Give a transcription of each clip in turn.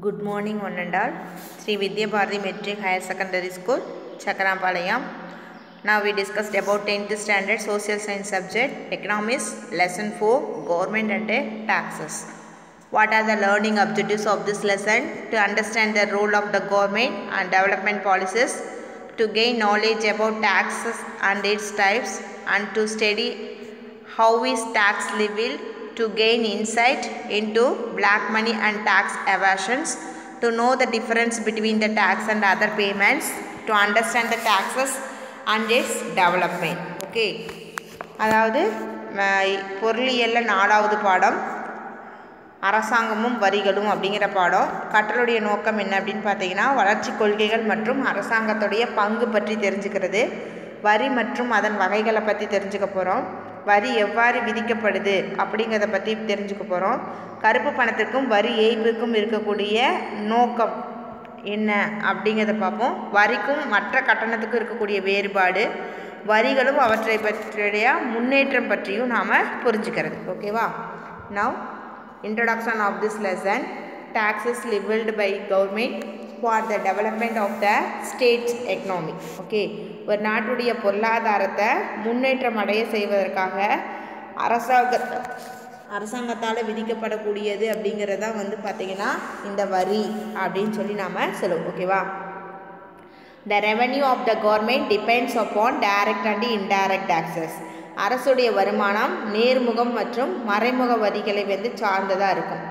Good morning, one and all. Sri Vidya Bharati Metric Higher Secondary School, Chakarampalayam. Now we discussed about 10th standard social science subject, economics, lesson 4, government and taxes. What are the learning objectives of this lesson? To understand the role of the government and development policies, to gain knowledge about taxes and its types, and to study how is tax levied, to gain insight into black money and tax evasions, to know the difference between the tax and other payments, to understand the taxes and its development. Okay, அதாவது பொருளியல்ல 4வது பாடம் அரசாங்கமும் வரிகளும் அப்படிங்கிற பாடம். கற்றலுடைய நோக்கம் என்ன அப்படின்னு பார்த்தீங்கன்னா, வளர்ச்சி கொள்கைகள் மற்றும் அரசாங்கத்துடைய பங்கு பற்றி தெரிஞ்சுக்கிறது, வரி மற்றும் அதன் வகைகளை பற்றி தெரிஞ்சுக்க போகிறோம், வரி எவ்வாறு விதிக்கப்படுது அப்படிங்கிறத பற்றி தெரிஞ்சுக்க போகிறோம், கருப்பு பணத்திற்கும் வரி ஏய்ப்புக்கும் இருக்கக்கூடிய நோக்கம் என்ன அப்படிங்கிறத பார்ப்போம், வரிக்கும் மற்ற கட்டணத்துக்கும் இருக்கக்கூடிய வேறுபாடு, வரிகளும் அவற்றை பற்றிய முன்னேற்றம் பற்றியும் நாம் புரிஞ்சுக்கிறது. ஓகேவா? Now introduction of this lesson. Taxes levied by government for the development of the state's economy. Okay, ஒரு நாட்டுடைய பொருளாதாரத்தை முன்னேற்றம் அடைய செய்வதற்காக அரசாங்கத்தால் விதிக்கப்படக்கூடியது அப்படிங்கிறத பார்த்தீங்கன்னா இந்த வரி அப்படின்னு சொல்லி நாம் சொல்லுவோம். ஓகேவா? The revenue of the government depends upon direct and indirect taxes. அரசுடைய வருமானம் நேர்முகம் மற்றும் மறைமுக வரிகளை சார்ந்ததாக இருக்கும்.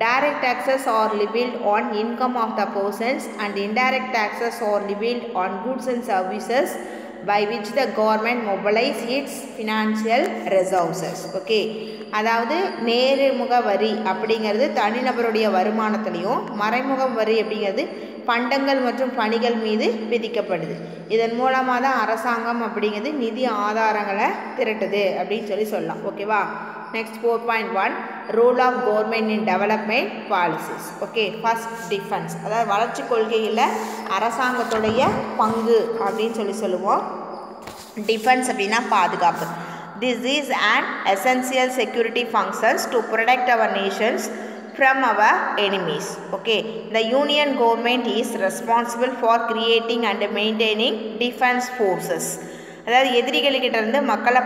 Direct taxes are levied on income of the persons and indirect taxes are levied on goods and services by which the government mobilize its financial resources. Okay, அதாவது நேர்முக வரி அப்படிங்கிறது தனிநபருடைய வருமானத்திலையும், மறைமுக வரி அப்படிங்கிறது பண்டங்கள் மற்றும் பணிகள் மீது விதிக்கப்படுது. இதன் மூலமாக தான் அரசாங்கம் அப்படிங்கிறது நிதி ஆதாரங்களை திரட்டுது அப்படின்னு சொல்லலாம். ஓகேவா? Next 4.1 role of government in development policies. Okay, first defence, அதாவது வளர்ச்சி கொள்கையில் அரசாங்கத்துடைய பங்கு அப்படின்னு சொல்லுவோம். டிஃபென்ஸ் அப்படின்னா பாதுகாப்பு. This is an essential security functions to protect our nations from our enemies. Okay, the union government is responsible for creating and maintaining defense forces. அதாவது எதிரிகள்கிட்ட இருந்து மக்களை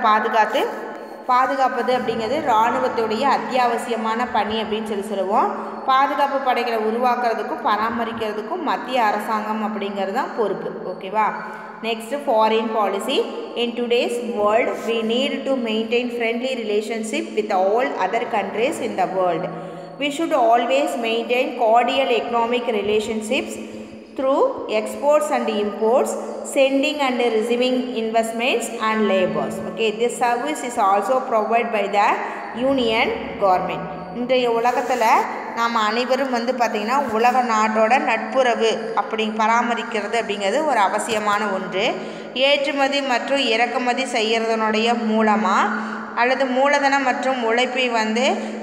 பாதுகாப்பது அப்படிங்கிறது இராணுவத்துடைய அத்தியாவசியமான பணி அப்படின்னு சொல்லுவோம். பாதுகாப்பு படைகளை உருவாக்குறதுக்கும் பராமரிக்கிறதுக்கும் மத்திய அரசாங்கம் அப்படிங்கிறது தான் பொறுப்பு. ஓகேவா? Next foreign policy. In today's world we need to maintain friendly relationship with all other countries in the world. We should always maintain cordial economic relationships through exports and imports, sending and receiving investments and labors. Okay, this service is also provided by the union government. இன்றைய உலகத்தில் நாம் அனைவரும் பார்த்திங்கன்னா உலக நாட்டோட நட்புறவு அப்படி பராமரிக்கிறது அப்படிங்கிறது ஒரு அவசியமான ஒன்று. ஏற்றுமதி மற்றும் இறக்குமதி செய்கிறதனுடைய மூலமாக அல்லது மூலதனம் மற்றும் உழைப்பை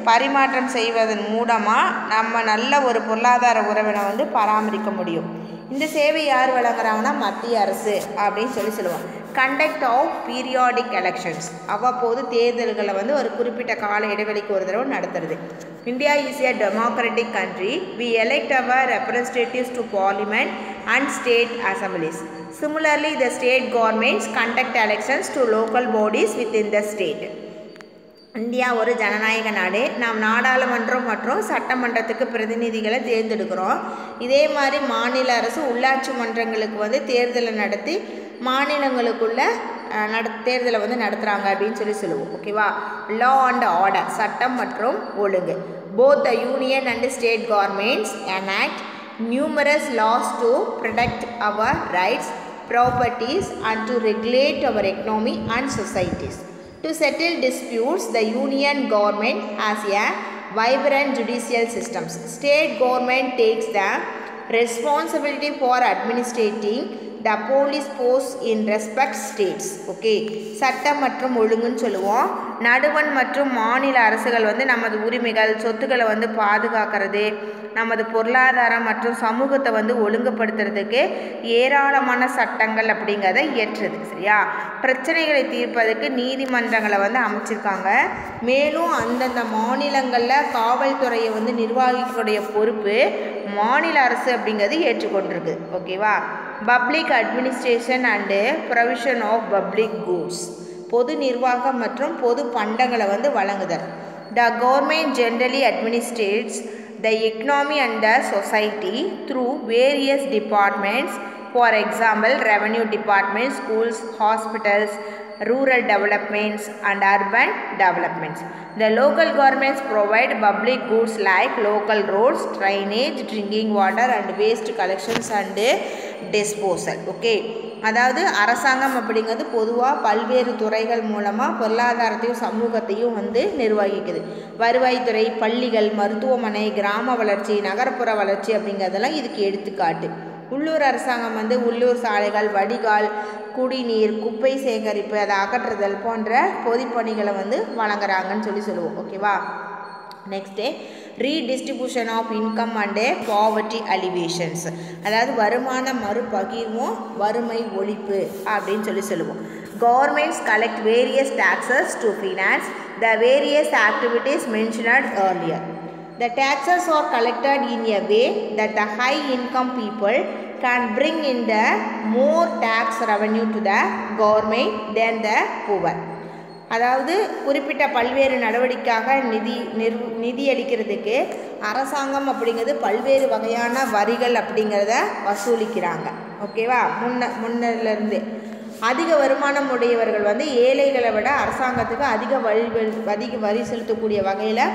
பரிமாற்றம் செய்வதன் மூலமாக நம்ம நல்ல ஒரு பொருளாதார உறவினை பராமரிக்க முடியும். இந்த சேவை யார் வழங்குறாங்கன்னா மத்திய அரசு அப்படின்னு சொல்லுவோம். கண்டக்ட் ஆஃப் பீரியாடிக் எலெக்ஷன்ஸ், அவ்வப்போது தேர்தல்களை ஒரு குறிப்பிட்ட கால இடைவெளிக்கு ஒரு தடவை நடத்துறது. India is a democratic country. We elect our representatives to parliament and state assemblies. Similarly, the state governments conduct elections to local bodies within the state. India ஒரு ஜனநாயக நாடு. நாம் நாடாளுமன்றம் மற்றும் சட்டமன்றத்துக்கு பிரதிநிதிகளை தேர்ந்தெடுக்கிறோம். இதே மாதிரி மாநில அரசு உள்ளாட்சி மன்றங்களுக்கு தேர்தலை நடத்தி மாநிலங்களுக்குள்ள தேர்தலை நடத்துகிறாங்க அப்படின்னு சொல்லுவோம். ஓகேவா? லா அண்ட் ஆர்டர், சட்டம் மற்றும் ஒழுங்கு. Both the union and state governments enact numerous laws to protect our rights, properties and to regulate our economy and societies. To settle disputes, the union government has a vibrant judicial systems. State government takes the responsibility for administrating the police force in respect states. Okay, சட்டம் மற்றும் ஒழுங்குன்னு சொல்லுவோம். நடுவண் மற்றும் மாநில அரசுகள் நமது உரிமைகள் சொத்துக்களை பாதுகாக்கிறது, நமது பொருளாதாரம் மற்றும் சமூகத்தை ஒழுங்குபடுத்துறதுக்கு ஏராளமான சட்டங்கள் அப்படிங்கிறத இயற்றுது. சரியா? பிரச்சனைகளை தீர்ப்பதற்கு நீதிமன்றங்களை அமைச்சிருக்காங்க. மேலும் அந்தந்த மாநிலங்களில் காவல்துறையை நிர்வாகிக்கக்கூடிய பொறுப்பு மாநில அரசு அப்படிங்கிறது ஏற்றுக்கொண்டிருக்கு. ஓகேவா. Public administration and provision of public goods, பொது நிர்வாகம் மற்றும் பொது பண்டங்களை வந்து வழங்குதல். The government generally administrates the economy and the society through various departments. For example revenue department, schools, hospitals, rural developments and urban developments. The local governments provide public goods like local roads, drainage, drinking water and waste collections and disposal. Okay, அதாவது அரசாங்கம் அப்படிங்கிறது பொதுவாக பல்வேறு துறைகள் மூலமாக பொருளாதாரத்தையும் சமூகத்தையும் வந்து நிர்வகிக்குது. வருவாய்த்துறை, பள்ளிகள், மருத்துவமனை, கிராம வளர்ச்சி, நகர்ப்புற வளர்ச்சி அப்படிங்கிறதெல்லாம் இதுக்கு எடுத்துக்காட்டு. உள்ளூர் அரசாங்கம் வந்து உள்ளூர் சாலைகள், வடிகால், குடிநீர், குப்பை சேகரிப்பு, அதை அகற்றுதல் போன்ற பொதுப்பணிகளை வந்து வழங்குறாங்கன்னு சொல்லுவோம். ஓகேவா. Next redistribution of income and poverty alleviations, அதாவது வருமான மறுபகிர்வும் வறுமை ஒழிப்பு அப்படின்னு சொல்லுவோம். Governments collect various taxes to finance the various activities mentioned earlier. The taxes are collected in a way that the high income people can bring in the more tax revenue to the government than the poor. அதாவது குறிப்பிட்ட பல்வேறு நடவடிக்கைக்காக நிதி அளிக்கிறதுக்கு அரசாங்கம் அப்படிங்கிறது பல்வேறு வகையான வரிகள் அப்படிங்கிறத வசூலிக்கிறாங்க. ஓகேவா. முன்னிலிருந்து அதிக வருமானம் உடையவர்கள் வந்து ஏழைகளை விட அரசாங்கத்துக்கு அதிக வரி செலுத்தக்கூடிய வகையில்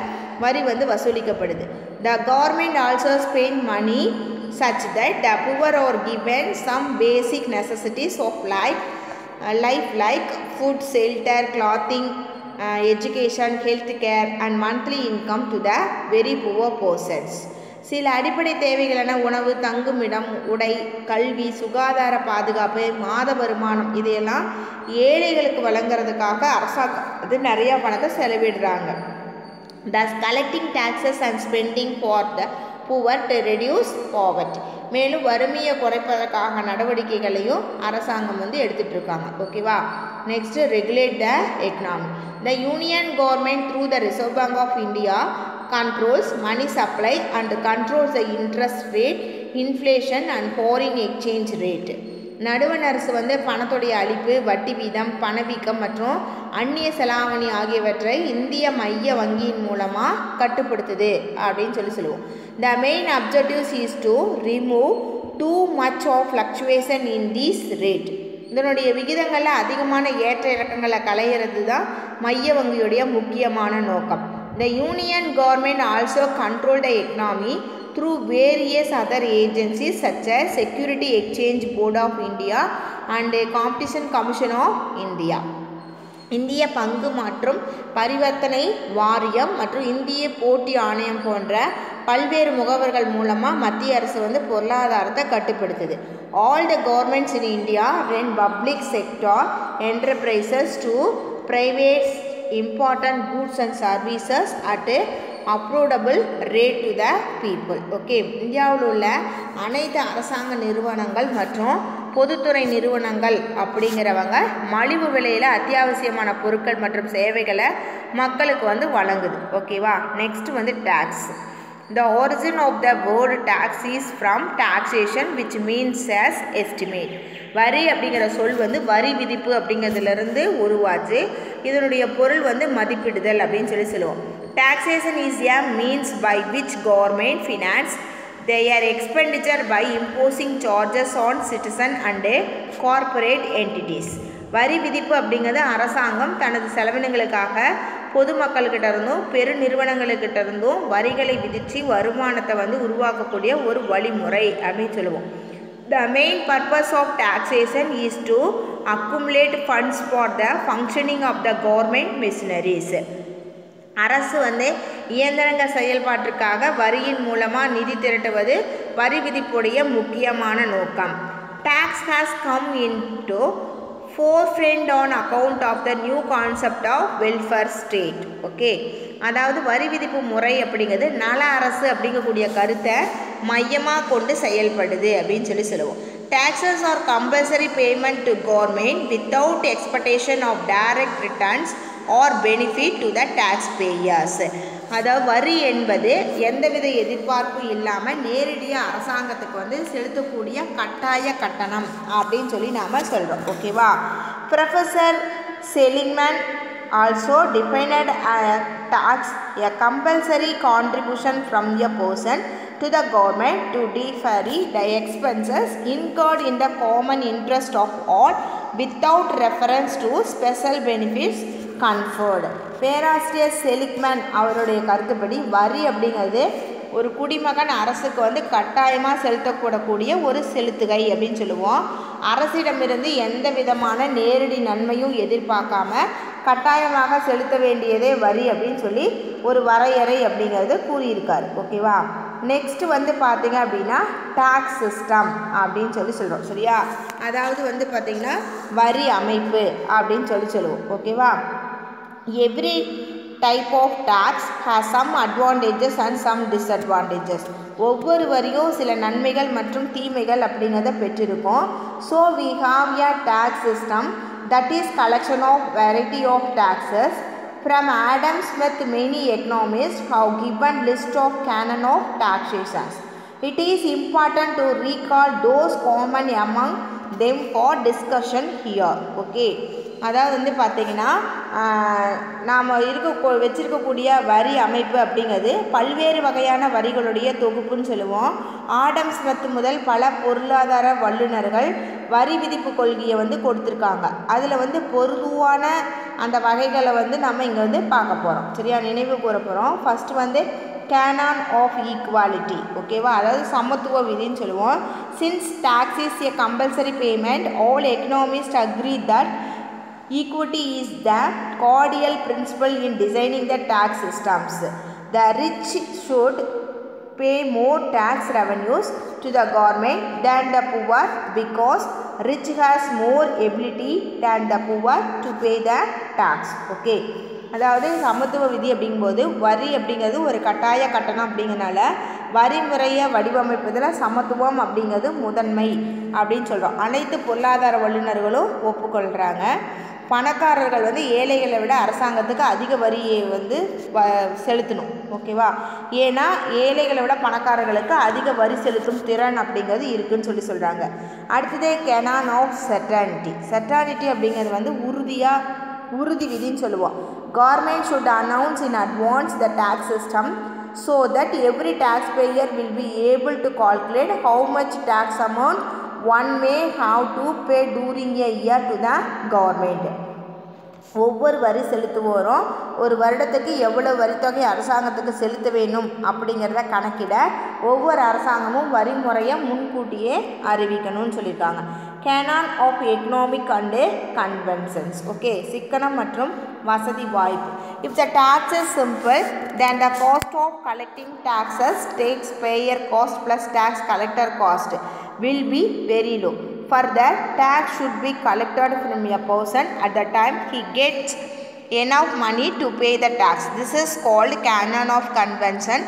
வரி வந்து வசூலிக்கப்படுது. The government also spend money such that the poor are given some basic necessities of life like food, shelter, clothing, education, health care and monthly income to the very poor persons. சில அடிப்படை தேவைகளான உணவு, தங்குமிடம், உடை, கல்வி, சுகாதார பாதுகாப்பு, மாத வருமானம் இதையெல்லாம் ஏழைகளுக்கு வழங்குறதுக்காக அரசாங்கம் அது நிறையா பணத்தை செலவிடுறாங்க. Thus collecting taxes and spending for the poor to reduce poverty. மேலும் வறுமையை குறைப்பதற்காக நடவடிக்கைகளையும் அரசாங்கம் வந்து எடுத்துகிட்டு இருக்காங்க. ஓகேவா. Next regulate the economy. The union government through the Reserve Bank of India controls money supply and controls the interest rate, inflation and foreign exchange rate. நடுவண் அரசு வந்து பணத்துடைய அளிப்பு, வட்டி வீதம், பணவீக்கம் மற்றும் அந்நிய செலாவணி ஆகியவற்றை இந்திய மைய வங்கியின் மூலமாக கட்டுப்படுத்துது அப்படின்னு சொல்லுவோம். The main objectives is to remove too much of fluctuation in this rate. இதனுடைய விகிதங்களில் அதிகமான ஏற்ற இறக்கங்களை களையிறது தான் மைய வங்கியுடைய முக்கியமான நோக்கம். The union government also control the economy through various other agencies such as Security Exchange Board of India and Competition Commission of India. இந்திய பங்கு மற்றும் பரிவர்த்தனை வாரியம் மற்றும் இந்திய போட்டி ஆணையம் போன்ற பல்வேறு முகவர்கள் மூலமாக மத்திய அரசு வந்து பொருளாதாரத்தை கட்டுப்படுத்துது. All the governments in India run public sector enterprises to private important goods and services at affordable rate to the people. Okay. இந்தியாவில் உள்ள அனைத்து அரசாங்க நிறுவனங்கள் மற்றும் பொதுத்துறை நிறுவனங்கள் அப்படிங்கிறவங்க மலிவு விலையில் அத்தியாவசியமான பொருட்கள் மற்றும் சேவைகளை மக்களுக்கு வந்து வழங்குது. ஓகேவா. நெக்ஸ்ட் வந்து tax. The origin of the word tax is from taxation which means as estimate. வரி அப்படிங்கிற சொல் வந்து வரி விதிப்பு அப்படிங்கிறதுலேருந்து உருவாச்சு. இதனுடைய பொருள் வந்து மதிப்பிடுதல் அப்படின்னு சொல்லுவோம். Taxation is a means by which government finance their expenditure by imposing charges on citizen and corporate entities. வரி விதிப்பு அப்படிங்கிறது அரசாங்கம் தனது செலவினங்களுக்காக பொதுமக்கள்கிட்ட இருந்தும் பெரு நிறுவனங்களுக்கிட்ட இருந்தும் வரிகளை விதித்து வருமானத்தை வந்து உருவாக்கக்கூடிய ஒரு வழிமுறை அப்படின்னு சொல்லுவோம். The main purpose of taxation is to accumulate funds for the functioning of the government machineries. அரசு வந்து இயந்திரங்கள் செயல்பாட்டிற்காக வரியின் மூலமாக நிதி திரட்டுவது வரி விதிப்புடைய முக்கியமான நோக்கம். Tax has come into forefront on account of the new concept of welfare state. Okay. அதாவது வரி விதிப்பு முறை அப்படிங்கிறது நல அரசு அப்படிங்கக்கூடிய கருத்தை மையமாக கொண்டு செயல்படுது அப்படின்னு சொல்லுவோம். Taxes are compulsory payment to government without expectation of direct returns or benefit to the taxpayers. அதாவது வரி என்பது எந்தவித எதிர்பார்ப்பும் இல்லாமல் நேரடியாக அரசாங்கத்துக்கு வந்து செலுத்தக்கூடிய கட்டாய கட்டணம் அப்படின்னு சொல்லி நாம் சொல்கிறோம். ஓகேவா? Professor Seligman also defined a tax a compulsory contribution from a person to the government to defray the expenses incurred in the common interest of all without reference to special benefits conferred. பேராசிரியர் Seligman அவருடைய கருத்துப்படி வரி அப்படிங்கிறது ஒரு குடிமகன் அரசுக்கு வந்து கட்டாயமாக செலுத்தக்கூடக்கூடிய ஒரு செலுத்துகை அப்படின்னு சொல்லுவோம். அரசிடமிருந்து எந்த விதமான நேரடி நன்மையும் எதிர்பார்க்காம கட்டாயமாக செலுத்த வேண்டியதே வரி அப்படின்னு சொல்லி ஒரு வரையறை அப்படிங்கிறது கூறியிருக்காரு. ஓகேவா? நெக்ஸ்ட் வந்து பார்த்தீங்க அப்படின்னா டாக்ஸ் சிஸ்டம் அப்படின்னு சொல்லி சொல்கிறோம். சரியா? அதாவது வந்து பார்த்திங்கன்னா வரி அமைப்பு அப்படின்னு சொல்லி சொல்லுவோம். ஓகேவா? Every type of tax has some advantages and some disadvantages. ஒவ்வொரு வரியும் சில நன்மைகள் மற்றும் தீமைகள் அப்படிங்கிறத பெற்றிருக்கும். So we have a tax system that is collection of variety of taxes. From Adam Smith, many economists have given list of canon of taxation. It is important to recall those common among them for discussion here. Okay. அதாவது வந்து பார்த்திங்கன்னா நாம் வச்சுருக்கக்கூடிய வரி அமைப்பு அப்படிங்கிறது பல்வேறு வகையான வரிகளுடைய தொகுப்புன்னு சொல்லுவோம். ஆடம் ஸ்மித் முதல் பல பொருளாதார வல்லுநர்கள் வரி விதிப்பு கொள்கையை வந்து கொடுத்துருக்காங்க. அதில் வந்து பொதுவான அந்த வகைகளை வந்து நம்ம இங்கே வந்து பார்க்க போகிறோம். சரியா? நினைவு கூற போகிறோம். ஃபஸ்ட்டு வந்து கேனான் ஆஃப் ஈக்குவாலிட்டி. ஓகேவா? அதாவது சமத்துவ விதின்னு சொல்லுவோம். Since tax is a compulsory payment, all economists agree that equity is the cordial principle in designing the tax systems. The rich should pay more tax revenues to the government than the poor because rich has more ability than the poor to pay the tax. Okay. அதாவது சமத்துவ விதி அப்படிங்கும்போது வரி அப்படிங்கிறது ஒரு கட்டாய கட்டணம் அப்படிங்கிறனால வரி முறையை வடிவமைப்பதில் சமத்துவம் அப்படிங்கிறது முதன்மை அப்படின்னு சொல்கிறோம். அனைத்து பொருளாதார வல்லுநர்களும் ஒப்புக்கொள்கிறாங்க. பணக்காரர்கள் வந்து ஏழைகளை விட அரசாங்கத்துக்கு அதிக வரியை வந்து செலுத்தணும். ஓகேவா? ஏன்னா ஏழைகளை விட பணக்காரர்களுக்கு அதிக வரி செலுத்தும் திறன் அப்படிங்கிறது இருக்குதுன்னு சொல்கிறாங்க. அடுத்ததே கேனான் ஆஃப் செர்டானிட்டி. செர்டானிட்டி அப்படிங்கிறது வந்து உறுதி விதின்னு சொல்லுவோம். Government should announce in advance the tax system so that every taxpayer will be able to calculate how much tax amount one may have to pay during a year to the government. ஒவ்வொரு வரி செலுத்துவோரும் ஒரு வருடத்துக்கு எவ்வளோ வரித்தொகை அரசாங்கத்துக்கு செலுத்த வேணும் அப்படிங்கிறத கணக்கிட ஒவ்வொரு அரசாங்கமும் வரி முறையை முன்கூட்டியே அறிவிக்கணும்னு சொல்லியிருக்காங்க. Canon of economic and conventions. Okay. சிக்கனம் மற்றும் வசதி வாய்ப்பு. If the tax is simple then the cost of collecting taxes tax payer cost plus tax collector cost will be very low. Further, tax should be collected from a person at the time he gets enough money to pay the tax. This is called canon of convention.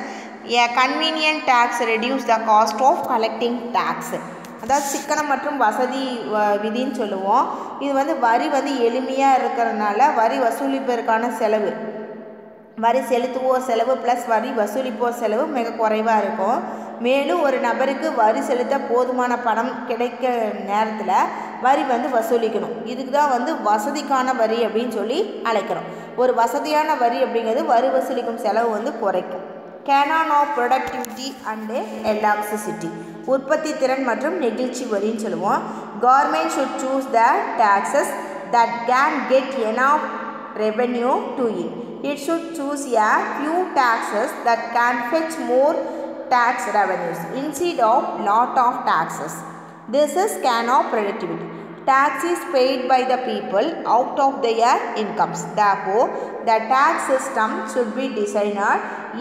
A convenient tax reduces the cost of collecting tax. அதாவது சிக்கனம் மற்றும் வசதி விதின்னு சொல்லுவோம். இது வந்து வரி வந்து எளிமையாக இருக்கிறதுனால வரி வசூலிப்பதற்கான செலவு, வரி செலுத்துவோர் செலவு ப்ளஸ் வரி வசூலிப்போர் செலவு மிக குறைவாக இருக்கும். மேலும் ஒரு நபருக்கு வரி செலுத்த போதுமான பணம் கிடைக்க நேரத்தில் வரி வந்து வசூலிக்கணும். இதுக்கு தான் வந்து வசதிக்கான வரி அப்படின்னு சொல்லி அழைக்கிறோம். ஒரு வசதியான வரி அப்படிங்கிறது வரி வசூலிக்கும் செலவு வந்து குறைக்கும். Canon of productivity and elasticity. உற்பத்தி திறன் மற்றும் நெகிழ்ச்சி வரின்னு சொல்லுவோம். Government should choose the taxes that can get enough revenue to it. It should choose a few taxes that can fetch more tax revenues instead of lot of taxes. This is canon of productivity. Tax is paid by the people out of their incomes. Therefore, the tax system should be designed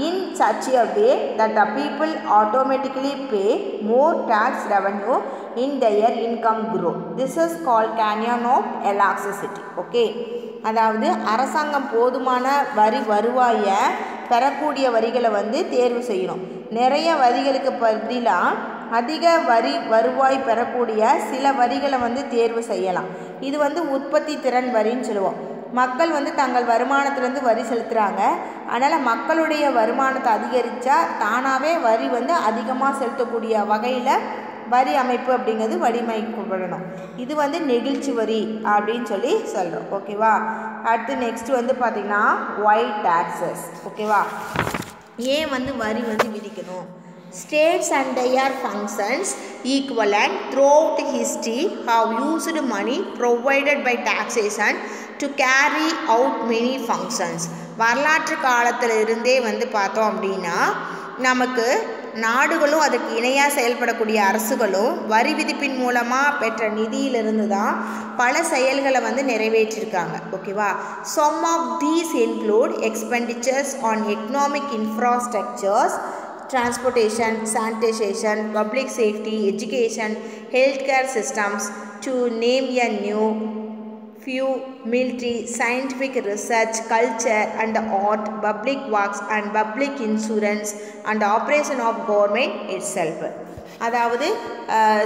in such a way that the people automatically pay more tax revenue in their income growth. This is called canon of elasticity. Okay. அதாவது அரசாங்கம் போதுமான வரி வருவாயை பெறக்கூடிய வரிகளை வந்து தேர்வு செய்யணும். நிறைய வரிகளுக்கு பதிலாக அதிக வருவாய் பெறக்கூடிய சில வரிகளை வந்து தேர்வு செய்யலாம். இது வந்து உற்பத்தி திறன் வரின்னு சொல்லுவோம். மக்கள் வந்து தங்கள் வருமானத்திலேருந்து வரி செலுத்துகிறாங்க. அதனால் மக்களுடைய வருமானத்தை அதிகரித்தா தானாகவே வரி வந்து அதிகமாக செலுத்தக்கூடிய வகையில் வரி அமைப்பு அப்படிங்கிறது வடிவமைக்கப்படணும். இது வந்து நெகிழ்ச்சி வரி அப்படின்னு சொல்லி சொல்கிறோம். ஓகேவா. அடுத்து நெக்ஸ்ட் வந்து பார்த்திங்கன்னா ஒய் டாக்ஸஸ். ஓகேவா. ஏன் வந்து வரி வந்து விதிக்கணும்? States and their functions equivalent throughout history have used money provided by taxation to carry out many functions. வரலாற்று காலத்தில் இருந்தே வந்து பார்த்தோம் அப்படின்னா நமக்கு நாடுகளும் அதுக்கு இணையாக செயல்படக்கூடிய அரசுகளும் வரி விதிப்பின் மூலமாக பெற்ற நிதியிலிருந்து தான் பல செயல்களை வந்து நிறைவேற்றிருக்காங்க. ஓகேவா. Some of these include expenditures on economic infrastructures, transportation, sanitation, public safety, education, healthcare systems, to name a few, military, scientific research, culture and art, public works and public insurance and operation of government itself. அதாவது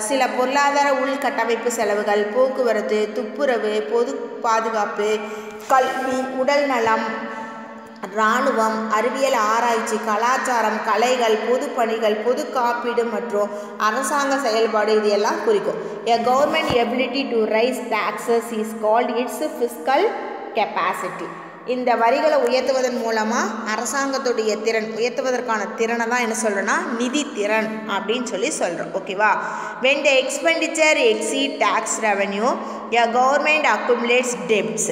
சில பொருளாதார உள்கட்டமைப்பு செலவுகள், போக்குவரத்து, துப்புரவு, பொது பாதுகாப்பு, கல்வி, உடல் நலம், இராணுவம், அறிவியல் ஆராய்ச்சி, கலாச்சாரம், கலைகள், பொது பணிகள், பொது காப்பீடு மற்றும் அரசாங்க செயல்பாடு இது எல்லாம் குறிக்கும். A government ability to raise taxes is called its fiscal capacity. இந்த வரிகளை உயர்த்துவதன் மூலமாக அரசாங்கத்துடைய திறன் உயர்த்துவதற்கான திறனை தான் என்ன சொல்கிறோன்னா நிதி திறன் அப்படின்னு சொல்லி சொல்கிறோம். ஓகேவா. When the expenditure exceed tax revenue, a government accumulates debts.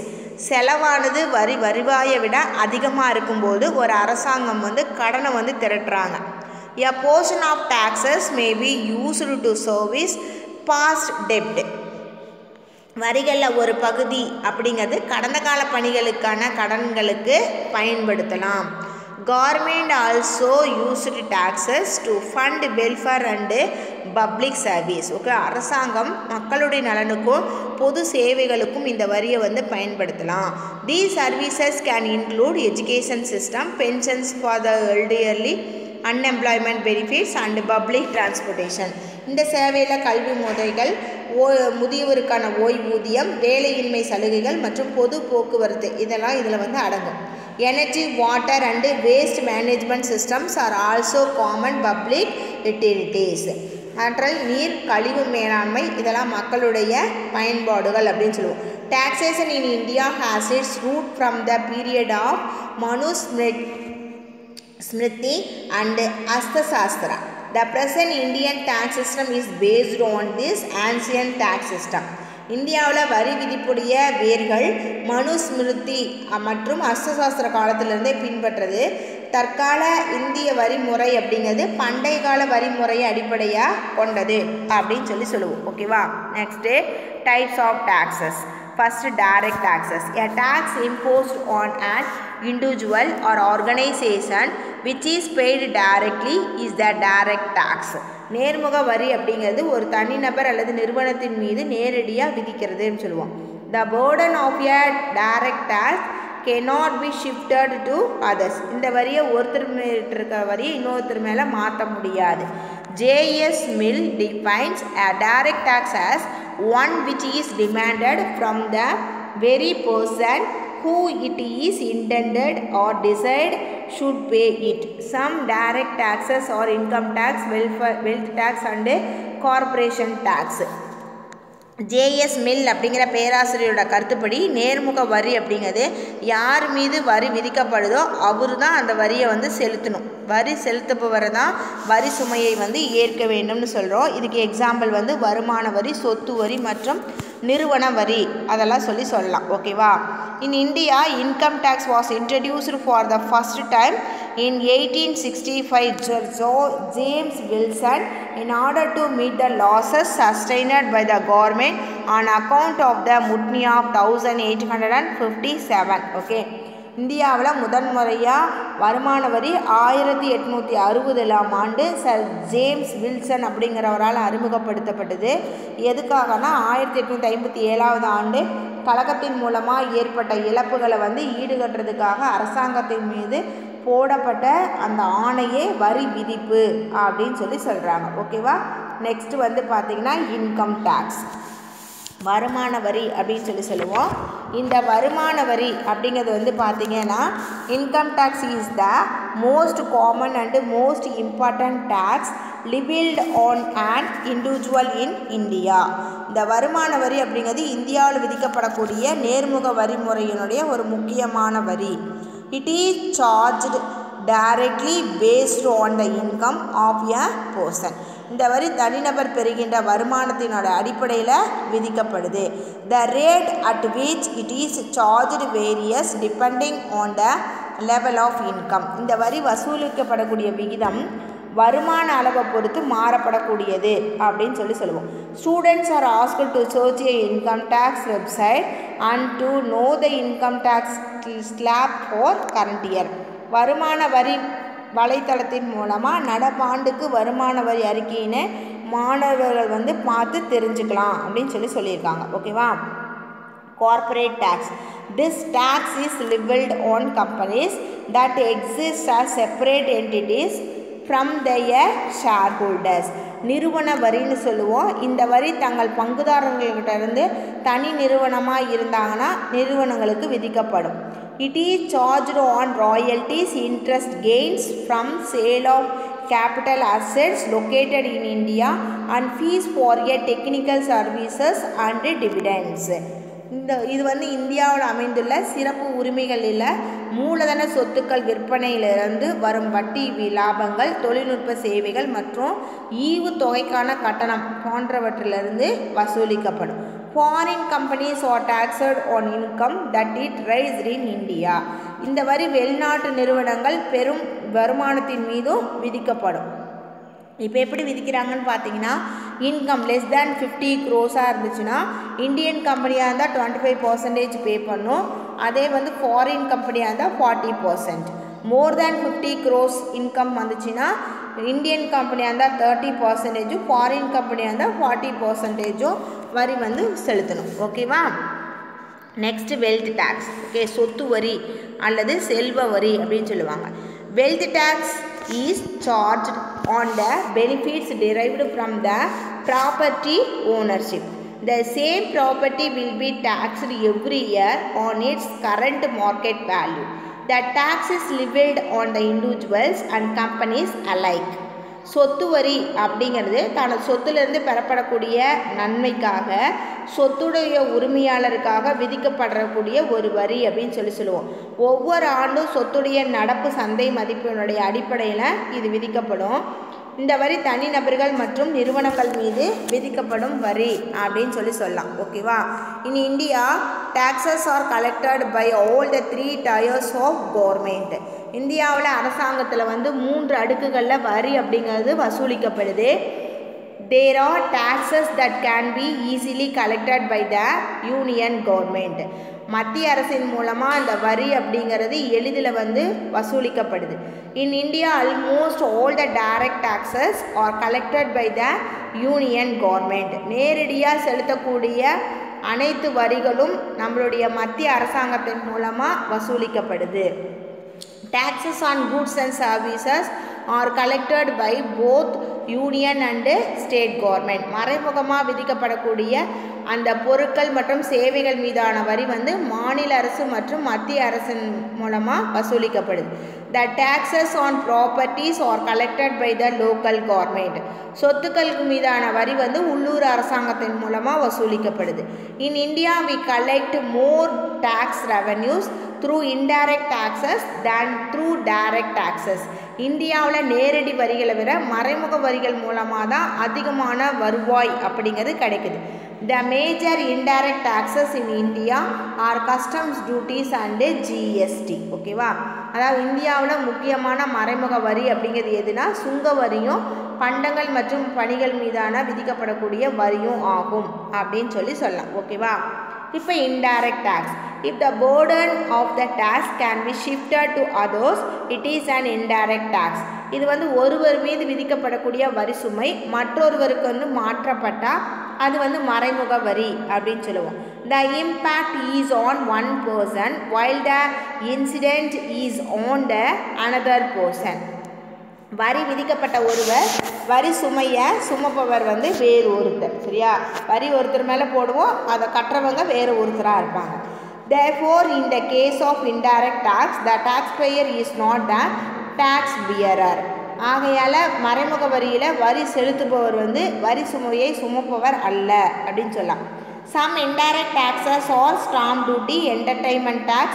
செலவானது வருவாயை விட அதிகமாக இருக்கும்போது ஒரு அரசாங்கம் வந்து கடனை வந்து திரட்டுறாங்க. A portion of taxes may be used to service past debt. வரிகளில் ஒரு பகுதி அப்படிங்கிறது கடந்த கால பணிகளுக்கான கடன்களுக்கு பயன்படுத்தலாம். Government also used taxes to fund welfare and public service. Okay. அரசாங்கம் மக்களுடைய நலனுக்கும் பொது சேவைகளுக்கும் இந்த வரியை வந்து பயன்படுத்தலாம். These services can include education system, pensions for the elderly, unemployment benefits and public transportation. இந்த சேவையில் கல்வி முறைகள், முதியோருக்கான ஓய்வூதியம், வேலையின்மை சலுகைகள் மற்றும் பொது போக்குவரத்து இதெல்லாம் இதில் வந்து அடங்கும். Energy, water and waste management systems are also common public utilities. ஆற்றல், நீர், கழிவு மேலாண்மை இதெல்லாம் மக்களுடைய பயன்பாடுகள் அப்படின்னு சொல்லுவோம். Taxation in India has its root from the period of Manu Smriti and Asthasastra. The present Indian tax system is based on this ancient tax system. இந்தியாவில் வரி விதிப்புடைய வேர்கள் மனுஸ்மிருதி மற்றும் அஸ்தசாஸ்திர காலத்திலிருந்தே பின்பற்றது. தற்கால இந்திய வரிமுறை அப்படிங்கிறது பண்டைய கால வரிமுறையை அடிப்படையாக கொண்டது அப்படின்னு சொல்லி சொல்லுவோம். ஓகேவா. Next types of taxes. First, direct taxes. A tax imposed on an individual or organization which is paid directly is the direct tax. நேர்முக வரி அப்படிங்கிறது ஒரு தனிநபர் அல்லது நிறுவனத்தின் மீது நேரடியாக விதிக்கிறதுன்னு சொல்லுவோம். The burden of a direct tax cannot be shifted to others. இந்த வரியை ஒருத்தர் மேல் இருக்கிற வரியை இன்னொருத்தர் மேலே மாற்ற முடியாது. J.S. Mill defines a direct tax as one which is demanded from the very person who it is intended or desired should pay it. Some direct taxes are income tax, wealth tax and corporation tax. J.S. Mill அப்படிங்கிற பேராசிரியரோட கருத்துப்படி நேர்முக வரி அப்படிங்கிறது யார் மீது வரி விதிக்கப்படுதோ அவர் தான் அந்த வரியை வந்து செலுத்தணும். வரி செலுத்துபவரை தான் வரி சுமையை வந்து ஏற்க வேண்டும்னு சொல்கிறோம். இதுக்கு எக்ஸாம்பிள் வந்து வருமான வரி, சொத்து வரி மற்றும் நிறுவன வரி அதெல்லாம் சொல்லலாம். ஓகேவா. In India, income tax was introduced for the first time in 1865. James Wilson, in order to meet the losses sustained by the government on account of the mutiny of 1857. Okay. இந்தியாவில் முதன்முறையாக வருமான வரி 1860 சர் ஜேம்ஸ் வில்சன் அப்படிங்கிறவரால் அறிமுகப்படுத்தப்பட்டது. எதுக்காகனா 1857 கழகத்தின் மூலமாக ஏற்பட்ட இழப்புகளை வந்து ஈடுகட்டுறதுக்காக அரசாங்கத்தின் மீது போடப்பட்ட அந்த ஆணையே வரி விதிப்பு அப்படின்னு சொல்லி சொல்கிறாங்க. ஓகேவா. நெக்ஸ்ட் வந்து பார்த்திங்கன்னா இன்கம் டேக்ஸ். வருமான வரி அப்படின்னு சொல்லுவோம். இந்த வருமான வரி அப்படிங்கிறது வந்து பார்த்திங்கன்னா income tax is the most common and most important tax levied on and individual in India. இந்த வருமான வரி அப்படிங்கிறது இந்தியாவில் விதிக்கப்படக்கூடிய நேர்முக வரி முறையினுடைய ஒரு முக்கியமான வரி. It is charged directly based on the income of a person. இந்த வரி தனிநபர் பெறுகின்ற வருமானத்தினோட அடிப்படையில் விதிக்கப்படுது. The rate at which it is charged varies depending on the level of income. இந்த வரி வசூலிக்கப்படக்கூடிய விகிதம் வருமான அளவை பொறுத்து மாறப்படக்கூடியது அப்படின்னு சொல்லுவோம். Students are asked to search a income tax website and to know the income tax slab for current year. வருமான வரி வலைத்தளத்தின் மூலமாக நடப்பாண்டுக்கு வருமான வரி அறிக்கையினை மாணவர்கள் வந்து பார்த்து தெரிஞ்சுக்கலாம் அப்படின்னு சொல்லியிருக்காங்க. ஓகேவா? Corporate tax. This tax is levied on companies that exist as separate entities from their shareholders. நிறுவன வரின்னு சொல்லுவோம். இந்த வரி தங்கள் பங்குதாரர்கள்கிட்ட இருந்து தனி நிறுவனமாக இருந்தாங்கன்னா நிறுவனங்களுக்கு விதிக்கப்படும். It is charged on royalties, interest gains from sale of capital assets located in India and fees for a technical services and dividends. இது வந்து இந்தியாவில் அமைந்துள்ள சிறப்பு உரிமைகளில் மூலதன சொத்துக்கள் விற்பனையிலிருந்து வரும் வட்டி லாபங்கள், தொழில்நுட்ப சேவைகள் மற்றும் ஈவு தொகைக்கான கட்டணம் போன்றவற்றிலிருந்து வசூலிக்கப்படும். Foreign companies are taxed on income that it raised in India. இந்த வரி வெளிநாட்டு நிறுவனங்கள் பெரும் வருமானத்தின் மீதும் விதிக்கப்படும். இப்போ எப்படி விதிக்கிறாங்கன்னு பார்த்தீங்கன்னா, இன்கம் லெஸ் தேன் 50 crores இருந்துச்சுன்னா இந்தியன் கம்பெனியாக இருந்தால் 25% பே பண்ணும். அதே வந்து ஃபாரின் கம்பெனியாக இருந்தால் 40%. மோர் தேன் 50 crores இன்கம் வந்துச்சுன்னா இந்தியன் கம்பெனியாக இருந்தால் 30%, ஃபாரின் கம்பெனியாக இருந்தால் 40% வரி வந்து செலுத்தணும். ஓகேவா? Next wealth tax. ஓகே, சொத்து வரி அல்லது செல்வ வரி அப்படின்னு சொல்லுவாங்க. Wealth tax is charged on the benefits derived from the property ownership. The same property will be taxed every year on its current market value. The tax is levied on the individuals and companies alike. சொத்து வரி அப்படிங்கிறது தனது சொத்துலேருந்து பெறப்படக்கூடிய நன்மைக்காக சொத்துடைய உரிமையாளருக்காக விதிக்கப்படக்கூடிய ஒரு வரி அப்படின்னு சொல்லுவோம். ஒவ்வொரு ஆண்டும் சொத்துடைய நடப்பு சந்தை மதிப்பினுடைய அடிப்படையில் இது விதிக்கப்படும். இந்த வரி தனிநபர்கள் மற்றும் நிறுவனங்கள் மீது விதிக்கப்படும் வரி அப்படின்னு சொல்லலாம். ஓகேவா? In India taxes are collected by all the 3 tiers of government. இந்தியாவில் அரசாங்கத்தில் வந்து 3 அடுக்குகளில் வரி அப்படிங்கிறது வசூலிக்கப்படுது. There are taxes that can be easily collected by the union government. மத்திய அரசின் மூலமாக அந்த வரி அப்படிங்கிறது எளிதில் வந்து வசூலிக்கப்படுது. In India almost all the direct taxes are collected by the union government. நேரடியாக செலுத்தக்கூடிய அனைத்து வரிகளும் நம்மளுடைய மத்திய அரசாங்கத்தின் மூலமாக வசூலிக்கப்படுது. Taxes on goods and services are collected by both union and state government. மறைமுகமாக விதிக்கப்படக்கூடிய அந்த பொருட்கள் மற்றும் சேவைகள் மீதான வரி வந்து மாநில அரசு மற்றும் மத்திய அரசின் மூலமாக வசூலிக்கப்படுது. The taxes on properties are collected by the local government. சொத்துக்களுக்கு மீதான வரி வந்து உள்ளூர் அரசாங்கத்தின் மூலமாக வசூலிக்கப்படுது. In India we collect more tax revenues through indirect taxes than through direct taxes. இந்தியாவில் நேரடி வரிகளை விட மறைமுக வரிகள் மூலமாக தான் அதிகமான வருவாய் அப்படிங்கிறது கிடைக்குது. The major indirect taxes in India are customs duties and GST. ஓகேவா? அதாவது இந்தியாவில் முக்கியமான மறைமுக வரி அப்படிங்கிறது எதுனா சுங்க வரியும் பண்டங்கள் மற்றும் பணிகள் மீதான விதிக்கப்படக்கூடிய வரியும் ஆகும் அப்படின்னு சொல்லலாம். ஓகேவா? இப்போ indirect tax. If the burden of the tax can be shifted to others, it is an indirect tax. இது வந்து ஒருவர் மீது விதிக்கப்படக்கூடிய வரி சுமை மற்றொருவருக்கு வந்து மாற்றப்பட்டால் அது வந்து மறைமுக வரி அப்படின்னு சொல்லுவோம். The impact is on one person while the incident is on the another person. வரி விதிக்கப்பட்ட ஒருவர், வரி சுமையை சுமப்பவர் வந்து வேறு ஒருத்தர். சரியா? வரி ஒருத்தர் மேலே போடுவோம், அதை கட்டுறவங்க வேறு ஒருத்தராக இருப்பாங்க. Therefore, in the case of indirect tax, the taxpayer is not the tax bearer. ஆகையால் மறைமுக வரியில் வரி செலுத்துபவர் வந்து வரி சுமையை சுமப்பவர் அல்ல அப்படின்னு சொல்லலாம். Some indirect taxes are stamp duty, entertainment tax,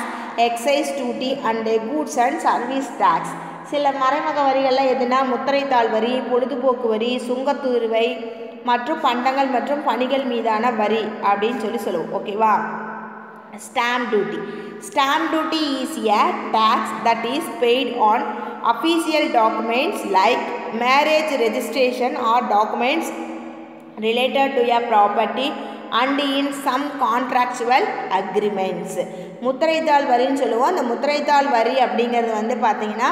excise duty and goods and service tax. சில மறைமுக வரிகளில் எதுனா முத்திரைத்தாள் வரி, பொழுதுபோக்கு வரி, சுங்கத்தீர்வை மற்றும் பண்டங்கள் மற்றும் பணிகள் மீதான வரி அப்படின்னு சொல்லுவோம். ஓகேவா? Stamp duty. Stamp duty is a tax that is paid on official documents like marriage registration or documents related to a property and in some contractual agreements. முத்திரைத்தாள் வரின்னு சொல்லுவோம். அந்த முத்திரைத்தாள் வரி அப்படிங்கிறது வந்து பார்த்திங்கன்னா